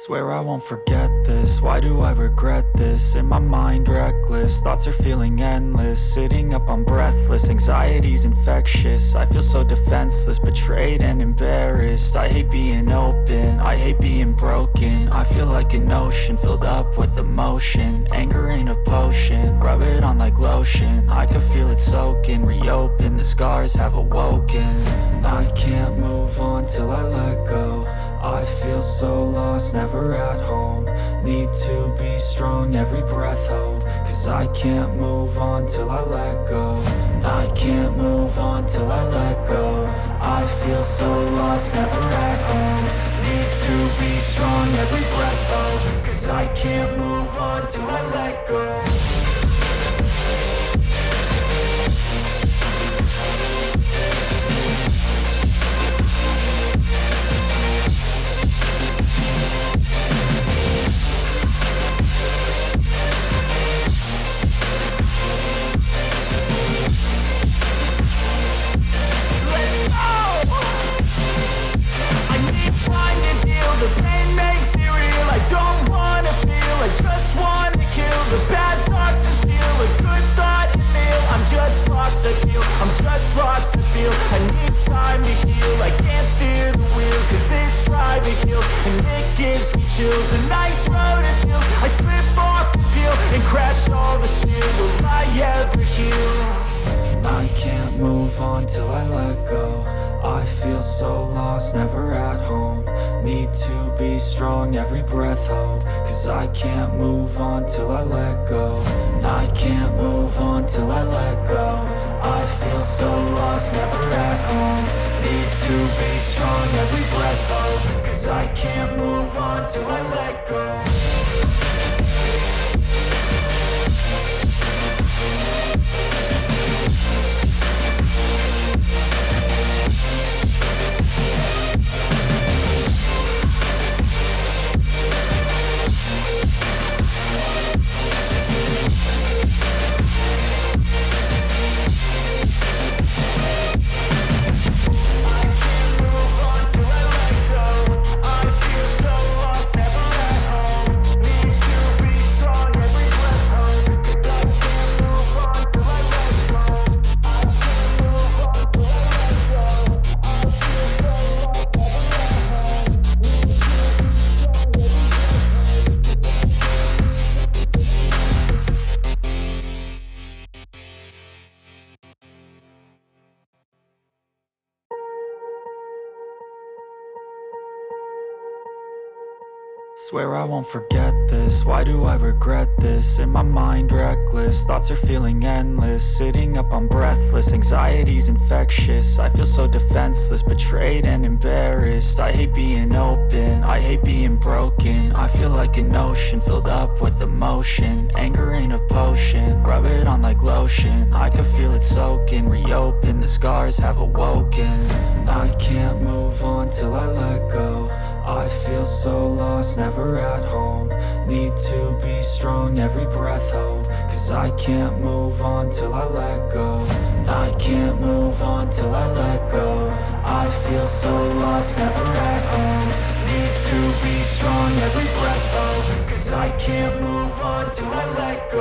Swear I won't forget this, why do I regret this? In my mind reckless, thoughts are feeling endless. Sitting up I'm breathless, anxiety's infectious. I feel so defenseless, betrayed and embarrassed. I hate being open, I hate being broken. I feel like an ocean filled up with emotion. Anger ain't a potion, rub it on like lotion. I can feel it soaking, reopen, the scars have awoken. I can't move on till I let go. I feel so lost, never at home. Need to be strong, every breath hold. Cause I can't move on till I let go. I can't move on till I let go. I feel so lost, never at home. Need to be strong, every breath hold. Cause I can't move on till I let go. The pain makes it real. I don't wanna feel, I just wanna kill the bad thoughts and steal a good thought and feel. I'm just lost, I feel, I'm just lost, I feel. I need time to heal, I can't steer the wheel. Cause this ride it kills, and it gives me chills. A nice road it feels, I slip off the peel and crash all the steel. Will I ever heal? I can't move on till I let go. I feel so lost, never at home. Need to be strong, every breath hold. Cause I can't move on till I let go. I can't move on till I let go. I feel so lost, never at home. Need to be strong, every breath hold. Cause I can't move on till I let go. Swear I won't forget this, why do I regret this? In my mind reckless, thoughts are feeling endless. Sitting up I'm breathless, anxiety's infectious. I feel so defenseless, betrayed and embarrassed. I hate being open, I hate being broken. I feel like an ocean filled up with emotion. Anger ain't a potion, rub it on like lotion. I can feel it soaking, reopen, the scars have awoken. I can't move on till I let go. I feel so lost, never at home. Need to be strong, every breath hold. Cause I can't move on till I let go. I can't move on till I let go. I feel so lost, never at home. Need to be strong, every breath hold. Cause I can't move on till I let go.